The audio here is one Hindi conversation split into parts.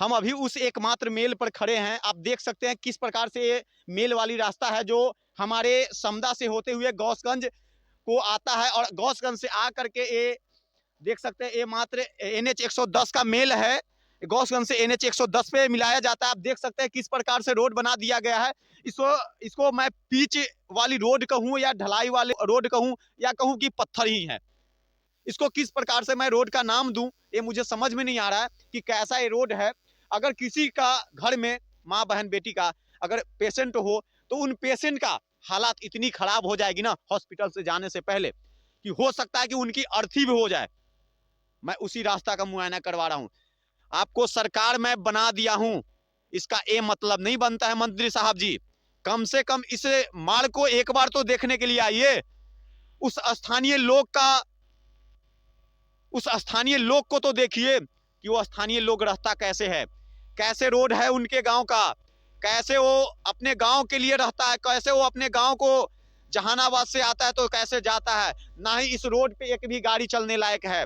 हम अभी उस एकमात्र मेल पर खड़े हैं। आप देख सकते हैं किस प्रकार से ये मेल वाली रास्ता है जो हमारे समदा से होते हुए गौसगंज को आता है और गौसगंज से आ करके ये देख सकते हैं ये मात्र NH 110 का मेल है। गौसगंज से NH 110 पे मिलाया जाता है। आप देख सकते हैं किस प्रकार से रोड बना दिया गया है। इसको मैं पिच वाली रोड कहूँ या ढलाई वाली रोड कहूँ या कहूँ कि पत्थर ही है, इसको किस प्रकार से मैं रोड का नाम दूं ये मुझे समझ में नहीं आ रहा है कि कैसा ये रोड है। अगर किसी का घर में माँ बहन बेटी का अगर पेशेंट हो तो उन पेशेंट का हालात इतनी खराब हो जाएगी ना हॉस्पिटल से जाने से पहले कि हो सकता है कि उनकी अर्थी भी हो जाए। मैं उसी रास्ता का मुआयना करवा रहा हूं। आपको सरकार में बना दिया हूं, इसका ये मतलब नहीं बनता है मंत्री साहब जी। कम से कम इस मार्ग को एक बार तो देखने के लिए आइए। उस स्थानीय लोग को तो देखिए कि वो स्थानीय लोग रहता कैसे है, कैसे रोड है उनके गांव का, कैसे वो अपने गांव के लिए रहता है, कैसे वो अपने गांव को जहानाबाद से आता है तो कैसे जाता है। ना ही इस रोड पे एक भी गाड़ी चलने लायक है।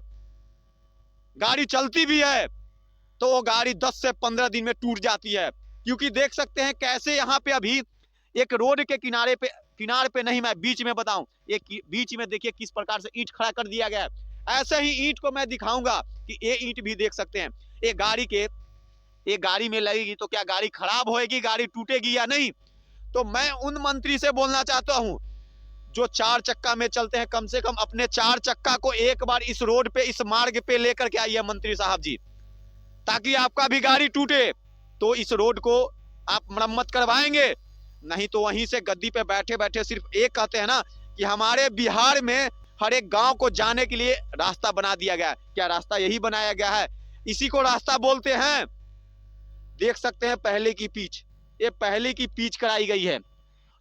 गाड़ी चलती भी है तो वो गाड़ी 10 से 15 दिन में टूट जाती है, क्योंकि देख सकते हैं कैसे यहाँ पे अभी एक रोड के किनारे पे नहीं, मैं बीच में बताऊं, एक बीच में देखिए किस प्रकार से ईंट खड़ा कर दिया गया है। ऐसे ही ईंट को मैं दिखाऊंगा कि ये ईंट भी देख सकते हैं ये गाड़ी में लगेगी तो क्या गाड़ी खराब होएगी, गाड़ी टूटेगी या नहीं। तो मैं उन मंत्री से बोलना चाहता हूं जो 4 चक्का में चलते हैं, कम से कम अपने 4 चक्का को एक बार इस रोड पे इस मार्ग पे लेकर के आइए मंत्री साहब जी, ताकि आपका भी गाड़ी टूटे तो इस रोड को आप मरम्मत करवाएंगे। नहीं तो वहीं से गद्दी पे बैठे बैठे सिर्फ एक कहते हैं ना कि हमारे बिहार में हर एक गांव को जाने के लिए रास्ता बना दिया गया है। क्या रास्ता यही बनाया गया है? इसी को रास्ता बोलते हैं। देख सकते हैं पहले की पिच, ये पहले की पिच कराई गई है।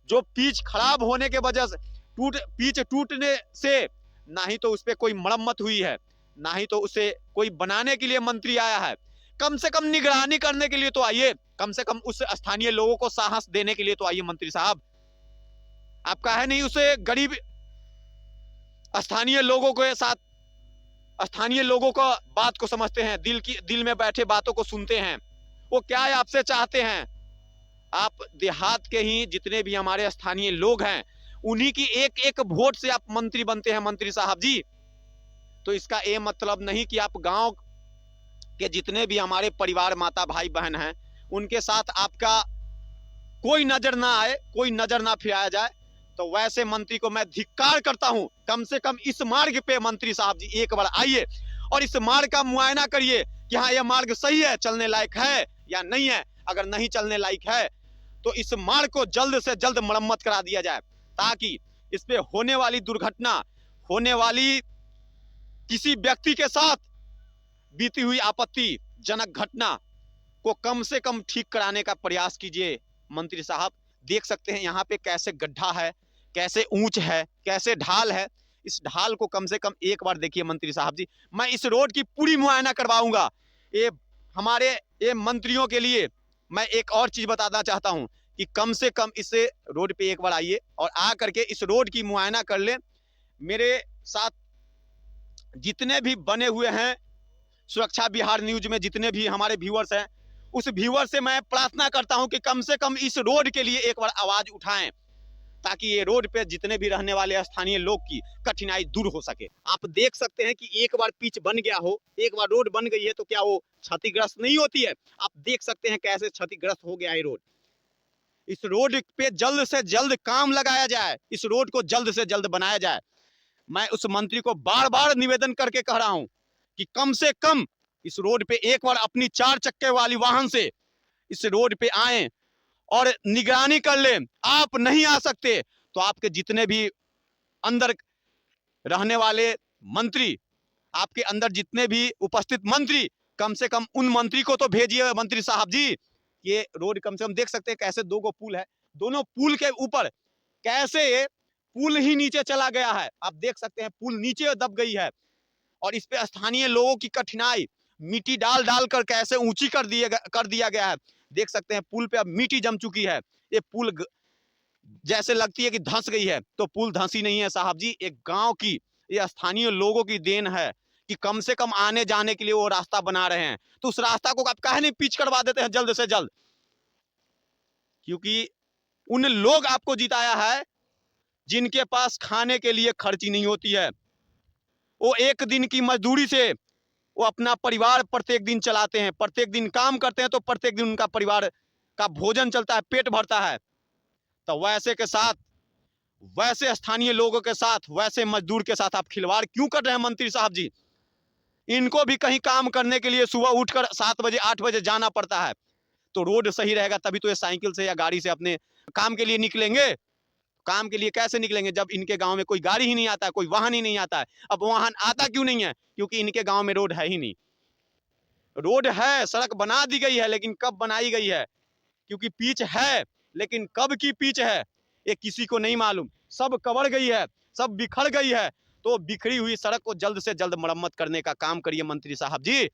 जो पिच खराब होने के वजह से पिच टूटने से ना ही तो उस पर कोई मरम्मत हुई है, ना ही तो उसे कोई बनाने के लिए मंत्री आया है। कम से कम निगरानी करने के लिए तो आइए, कम से कम उस स्थानीय लोगों को साहस देने के लिए तो आइए मंत्री साहब। आपका है नहीं उसे गरीब स्थानीय लोगों के साथ, स्थानीय लोगों का बात को समझते हैं, दिल में बैठे बातों को सुनते हैं। वो क्या है आपसे चाहते हैं? आप देहात के ही जितने भी हमारे स्थानीय लोग हैं उन्हीं की एक एक वोट से आप मंत्री बनते हैं मंत्री साहब जी। तो इसका ये मतलब नहीं कि आप गांव के जितने भी हमारे परिवार माता भाई बहन हैं उनके साथ आपका कोई नजर ना आए, कोई नजर ना फिराया जाए। तो वैसे मंत्री को मैं धिक्कार करता हूं। कम से कम इस मार्ग पे मंत्री साहब जी एक बार आइए और इस मार्ग का मुआयना करिए कि हाँ यह मार्ग सही है, चलने लायक है या नहीं है। अगर नहीं चलने लायक है तो इस मार्ग को जल्द से जल्द मरम्मत करा दिया जाए, ताकि इस पे होने वाली दुर्घटना, होने वाली किसी व्यक्ति के साथ बीती हुई आपत्तिजनक घटना को कम से कम ठीक कराने का प्रयास कीजिए मंत्री साहब। देख सकते हैं यहाँ पे कैसे गड्ढा है, कैसे ऊंच है, कैसे ढाल है। इस ढाल को कम से कम एक बार देखिए मंत्री साहब जी। मैं इस रोड की पूरी मुआयना करवाऊंगा। ये मंत्रियों के लिए मैं एक और चीज बताना चाहता हूं कि कम से कम इस रोड पे एक बार आइए और आ करके इस रोड की मुआयना कर ले। मेरे साथ जितने भी बने हुए हैं सुरक्षा बिहार न्यूज में जितने भी हमारे व्यूअर्स हैं, उस व्यूअर से मैं प्रार्थना करता हूं कि कम से कम इस रोड के लिए एक बार आवाज उठाएं, ताकि ये रोड पे जितने भी रहने वाले स्थानीय लोग की कठिनाई दूर हो सके। आप देख सकते हैं कि एक बार पिच बन गया हो, एक बार रोड बन गई है तो क्या वो क्षतिग्रस्त नहीं होती है? आप देख सकते हैं कैसे क्षतिग्रस्त हो गया है रोड। इस रोड पे जल्द से जल्द काम लगाया जाए, इस रोड को जल्द से जल्द बनाया जाए। मैं उस मंत्री को बार बार निवेदन करके कह रहा हूं कि कम से कम इस रोड पे एक बार अपनी 4 चक्के वाली वाहन से इस रोड पे आए और निगरानी कर ले। आप नहीं आ सकते तो आपके जितने भी अंदर रहने वाले मंत्री, आपके अंदर जितने भी उपस्थित मंत्री, कम से कम उन मंत्री को तो भेजिए मंत्री साहब जी। ये रोड कम से कम देख सकते हैं कैसे 2 गो पुल है, दोनों पुल के ऊपर कैसे पुल ही नीचे चला गया है। आप देख सकते हैं पुल नीचे दब गई है और इस पे स्थानीय लोगों की कठिनाई, मिट्टी डाल डाल कर कैसे ऊंची कर दिया गया है। देख सकते हैं पुल पे अब मिट्टी जम चुकी है। ये पुल जैसे लगती है कि धंस गई है, तो पुल धंसी नहीं है साहब जी, एक गांव की, ये स्थानीय लोगों की देन है कि कम से कम आने जाने के लिए वो रास्ता बना रहे हैं, तो उस रास्ता को आप काहे नहीं पिच करवा देते हैं जल्द से जल्द? क्योंकि उन लोग आपको जिताया है जिनके पास खाने के लिए खर्ची नहीं होती है। वो एक दिन की मजदूरी से वो अपना परिवार प्रत्येक दिन चलाते हैं, प्रत्येक दिन काम करते हैं, तो प्रत्येक दिन उनका परिवार का भोजन चलता है, पेट भरता है। तो वैसे के साथ, वैसे स्थानीय लोगों के साथ, वैसे मजदूर के साथ आप खिलवाड़ क्यों कर रहे हैं मंत्री साहब जी? इनको भी कहीं काम करने के लिए सुबह उठकर 7 बजे 8 बजे जाना पड़ता है। तो रोड सही रहेगा तभी तो ये साइकिल से या गाड़ी से अपने काम के लिए निकलेंगे। काम के लिए कैसे निकलेंगे जब इनके गांव में कोई गाड़ी ही नहीं आता है, कोई वाहन ही नहीं आता है? अब वाहन आता क्यों नहीं है? क्योंकि इनके गांव में रोड है ही नहीं। रोड है, सड़क बना दी गई है, लेकिन कब बनाई गई है? क्योंकि पिच है, लेकिन कब की पिच है ये किसी को नहीं मालूम। सब कवर गई है, सब बिखर गई है। तो बिखरी हुई सड़क को जल्द से जल्द मरम्मत करने का काम करिए मंत्री साहब जी।